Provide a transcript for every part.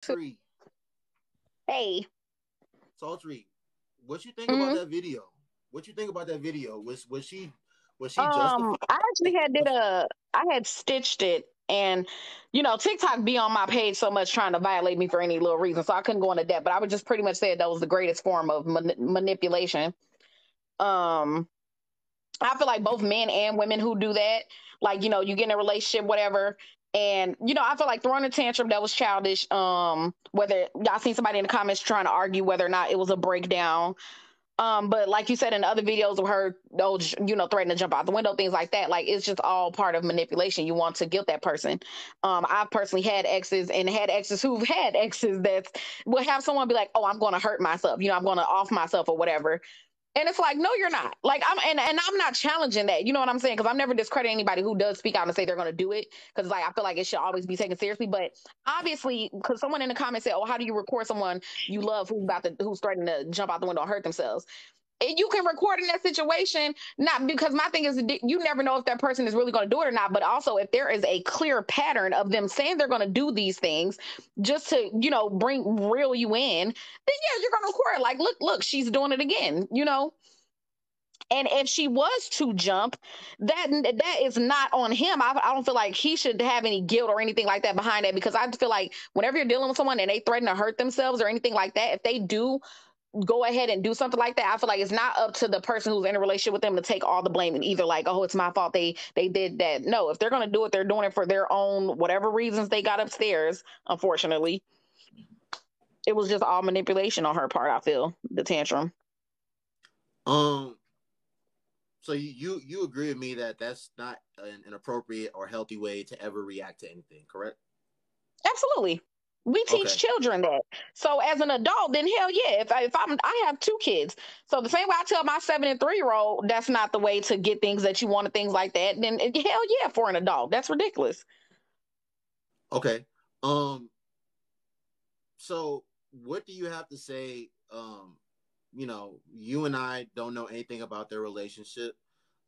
Three, Hey. Sultry, what you think about hmm that video? What you think about that video? Was she justified? I actually had did a I had stitched it, and TikTok be on my page so much trying to violate me for any little reason, so I couldn't go into that. But I would just pretty much say that was the greatest form of manipulation. Um, I feel like both men and women who do that, like you get in a relationship, whatever. And I feel like throwing a tantrum that was childish. Whether y'all seen somebody in the comments trying to argue whether or not it was a breakdown, but like you said in other videos of her, those threatening to jump out the window, things like that. Like it's just all part of manipulation. You want to guilt that person. I've personally had exes and had exes who've had exes that will have someone be like, "Oh, I'm going to hurt myself. I'm going to off myself or whatever." And it's like, no, you're not. Like and I'm not challenging that. You know what I'm saying? Because I'm never discrediting anybody who does speak out and say they're going to do it. Because like I feel like it should always be taken seriously. But obviously, because someone in the comments said, "Oh, how do you record someone you love who's threatening to jump out the window and hurt themselves?" And you can record in that situation, not because my thing is you never know if that person is really going to do it or not, but also if there is a clear pattern of them saying they're going to do these things just to reel you in, then yeah, you're going to record like, look, she's doing it again. And if she was to jump, that is not on him. I don't feel like he should have any guilt or anything like that behind that, because I feel like whenever you're dealing with someone and they threaten to hurt themselves or anything like that, if they do go ahead and do something like that, I feel like it's not up to the person who's in a relationship with them to take all the blame and either like, oh, it's my fault they did that. No, if they're gonna do it, they're doing it for their own whatever reasons they got upstairs. Unfortunately, it was just all manipulation on her part. I feel the tantrum. Um, so you agree with me that that's not an appropriate or healthy way to ever react to anything, correct? Absolutely. We teach Okay. children that. So as an adult, then hell yeah. I have two kids, so the same way I tell my 7 and 3 year old that's not the way to get things that you want and things like that. Then hell yeah, for an adult, that's ridiculous. Okay. Um, so what do you have to say? You and I don't know anything about their relationship.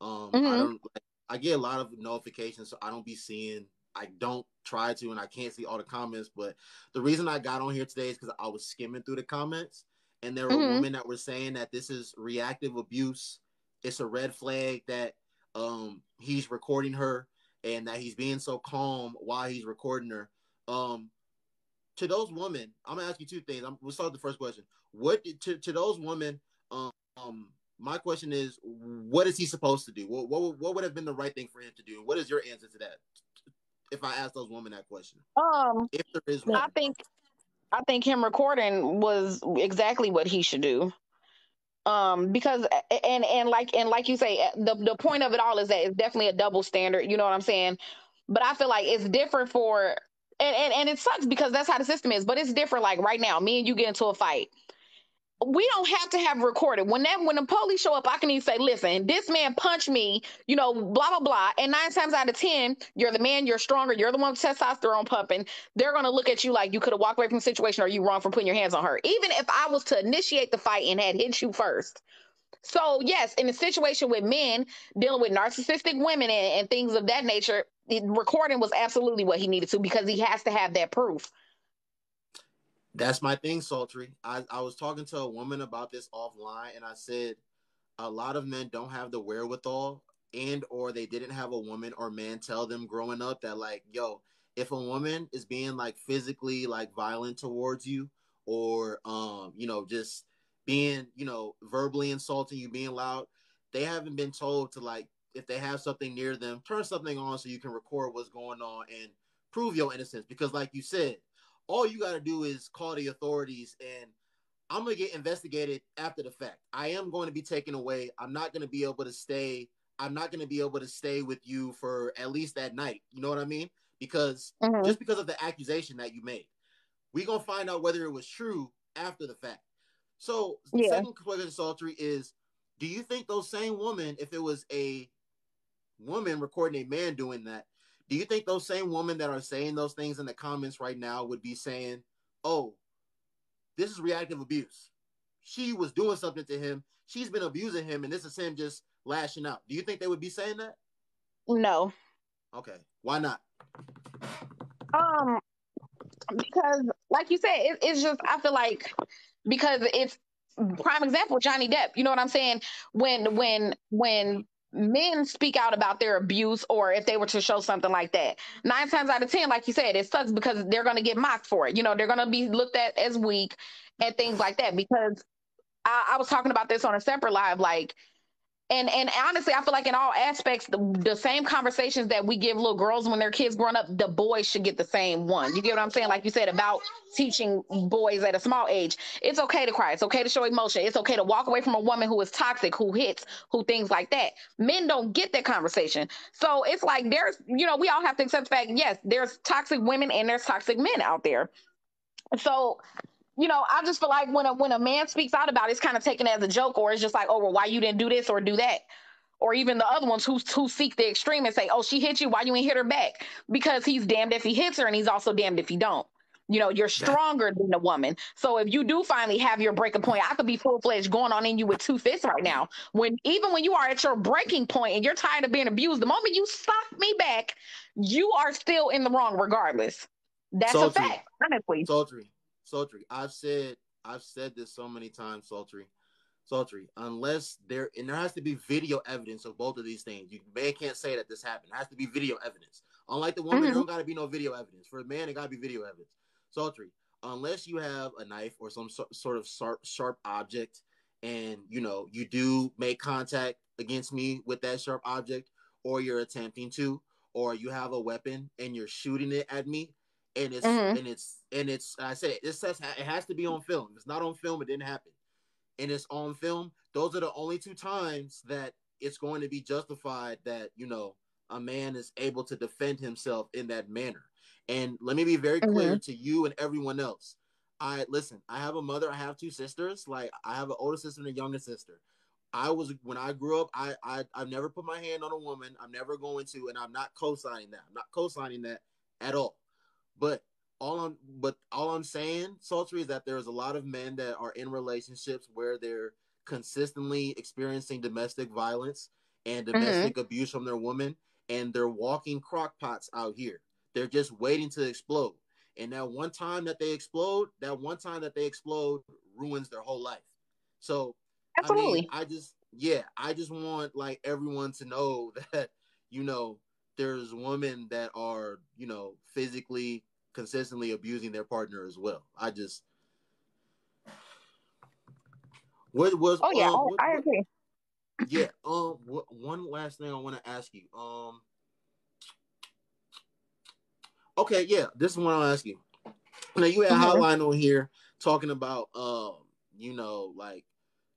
I hmm don't like, I get a lot of notifications, so I don't be seeing. I don't try to, and I can't see all the comments. But the reason I got on here today is because I was skimming through the comments, and there were hmm women that were saying that this is reactive abuse. It's a red flag that he's recording her, and that he's being so calm while he's recording her. Um, to those women, I'm gonna ask you two things. We'll start with the first question. What to those women? My question is, what is he supposed to do? What would have been the right thing for him to do? And what is your answer to that? If I ask those women that question, Um, if there is I one. think I think him recording was exactly what he should do. Because and like you say, the point of it all is that it's definitely a double standard. You know what I'm saying? But I feel like it's different for and it sucks because that's how the system is. But it's different. Like right now, me and you get into a fight, we don't have to have recorded. When the police show up, I can even say, listen, this man punched me, blah blah blah. And 9 times out of 10, you're the man, you're stronger, you're the one with testosterone pumping. They're gonna look at you like you could have walked away from the situation or you wrong for putting your hands on her. Even if I was to initiate the fight and had hit you first. So yes, in a situation with men dealing with narcissistic women and things of that nature, recording was absolutely what he needed to, because he has to have that proof. That's my thing, Sultry. I was talking to a woman about this offline, and I said a lot of men don't have the wherewithal, and or they didn't have a woman or man tell them growing up that, like, yo, if a woman is being like physically like violent towards you, or just being verbally insulting you, being loud, they haven't been told to, like, if they have something near them, turn something on so you can record what's going on and prove your innocence. Because like you said, all you got to do is call the authorities, and I'm gonna get investigated after the fact. I am going to be taken away. I'm not gonna be able to stay. I'm not gonna be able to stay with you for at least that night. You know what I mean? Because hmm just because of the accusation that you made, we gonna find out whether it was true after the fact. So, Yeah. second question, Sultry, is: do you think those same women, if it was a woman recording a man doing that, do you think those same women that are saying those things in the comments right now would be saying, "Oh, this is reactive abuse. She was doing something to him. She's been abusing him, and this is him just lashing out"? Do you think they would be saying that? No. Okay, why not? Um, Because, like you said, it's just, I feel like, because it's prime example, Johnny Depp. You know what I'm saying? When men speak out about their abuse, or if they were to show something like that, 9 times out of 10, like you said, it sucks because they're going to get mocked for it. You know, they're going to be looked at as weak and things like that. Because I was talking about this on a separate live, like, and honestly, I feel like in all aspects, the same conversations that we give little girls when they're kids growing up, the boys should get the same one. You get what I'm saying? Like you said about teaching boys at a small age, it's okay to cry, it's okay to show emotion, it's okay to walk away from a woman who is toxic, who hits, who things like that. Men don't get that conversation, so it's like there's, we all have to accept the fact. Yes, there's toxic women and there's toxic men out there. So I just feel like when a man speaks out about it, it's kind of taken as a joke, or it's just like, oh, well, why you didn't do this or do that, or even the other ones who seek the extreme and say, oh, she hit you, why you ain't hit her back? Because he's damned if he hits her, and he's also damned if he don't. You're That stronger than a woman. So if you do finally have your breaking point, I could be full fledged going on in you with 2 fists right now. Even when you are at your breaking point and you're tired of being abused, the moment you sock me back, you are still in the wrong regardless. That's a sultry, fact, honestly. sultry, sultry. I've said this so many times, sultry. Sultry, unless there has to be video evidence of both of these things. You man can't say that this happened. It has to be video evidence. Unlike the woman, there Mm-hmm. don't got to be no video evidence. For a man, it got to be video evidence. Sultry, unless you have a knife or some sort of sharp object, and you do make contact against me with that sharp object, or you're attempting to, or you have a weapon and you're shooting it at me, and it's Mm-hmm. and it's and it's I said it has to be on film. If it's not on film, it didn't happen, and it's on film, those are the only two times that it's going to be justified that, a man is able to defend himself in that manner. And let me be very Mm-hmm. clear to you and everyone else. I have a mother, I have two sisters, like I have an older sister and a younger sister. When I grew up, I've never put my hand on a woman. I'm never going to, and I'm not co-signing that. I'm not co-signing that at all. But all I'm saying, Sultry, is that there's a lot of men that are in relationships where they're consistently experiencing domestic violence and Mm-hmm. domestic abuse from their woman, and they're walking crock pots out here. They're just waiting to explode. And that one time that they explode ruins their whole life. So, I mean, Absolutely. I just want like everyone to know that, you know, there's women that are, physically consistently abusing their partner as well. I just what was Oh yeah, I what agree. yeah, one last thing I want to ask you. Okay, yeah, this is what I'll ask you. Now you had Mm-hmm. Hotline on here talking about like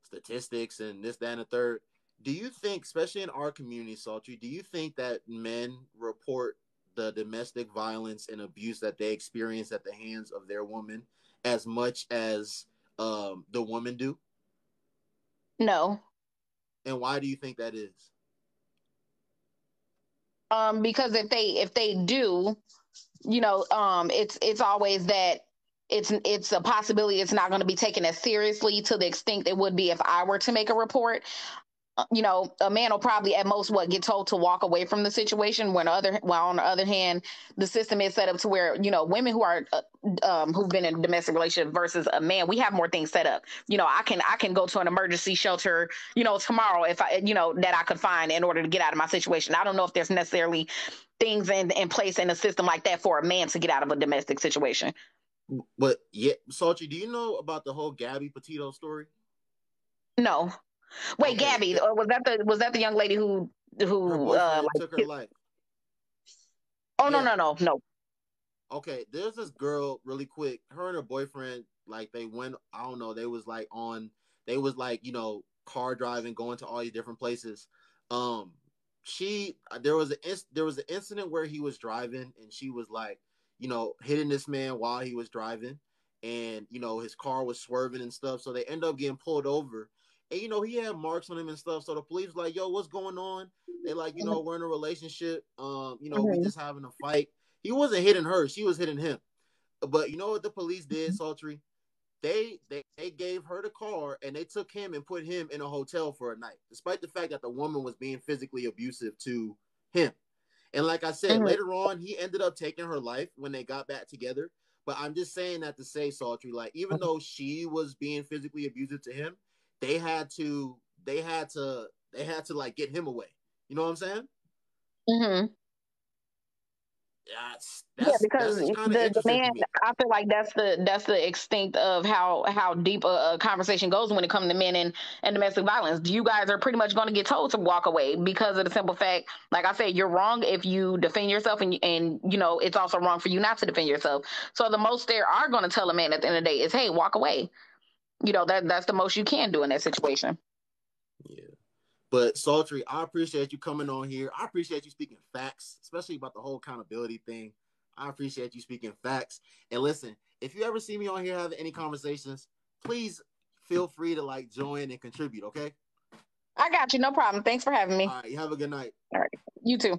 statistics and this, that, and the third. Do you think, especially in our community, Sultry, do you think that men report the domestic violence and abuse that they experience at the hands of their woman as much as the women do? No. And why do you think that is? Because if they do, it's always that it's a possibility it's not going to be taken as seriously to the extent it would be if I were to make a report. A man will probably at most get told to walk away from the situation. While on the other hand, the system is set up to where women who are who've been in a domestic relationship versus a man, we have more things set up. I can go to an emergency shelter, tomorrow if I that I could find in order to get out of my situation. I don't know if there's necessarily things in place in a system like that for a man to get out of a domestic situation. But yeah, Sultry, do you know about the whole Gabby Petito story? No. Wait, Okay, Gabby, was that the young lady her who boyfriend like took her life. oh, no, Yeah. no, no, no. Okay, there's this girl really quick. Her and her boyfriend, like they went, I don't know, they was like, car driving, going to all these different places. Um, she there was an incident where he was driving and she was like, hitting this man while he was driving, and his car was swerving and stuff. So they end up getting pulled over, and he had marks on him and stuff. So the police was like, yo, what's going on? They like, we're in a relationship. We Mhm. just having a fight. He wasn't hitting her; she was hitting him. But you know what the police did, Sultry? They gave her the car and they took him and put him in a hotel for a night, despite the fact that the woman was being physically abusive to him. And like I said, Mhm. later on, he ended up taking her life when they got back together. But I'm just saying that to say, Sultry, like even though she was being physically abusive to him, they had to like get him away. You know what I'm saying? Mm-hmm. That's Yeah, that's because that's kind of the interesting man, to me. I feel like that's the extent of how deep a conversation goes when it comes to men and domestic violence. You guys are pretty much going to get told to walk away because of the simple fact, like I said, you're wrong if you defend yourself, and you know it's also wrong for you not to defend yourself. So the most they are going to tell a man at the end of the day is, "Hey, walk away." You know that's the most you can do in that situation. Yeah. But Sultry, I appreciate you coming on here. I appreciate you speaking facts, especially about the whole accountability thing. I appreciate you speaking facts. And listen, if you ever see me on here having any conversations, please feel free to like join and contribute, okay? I got you, no problem. Thanks for having me. All right, you have a good night. All right, you too.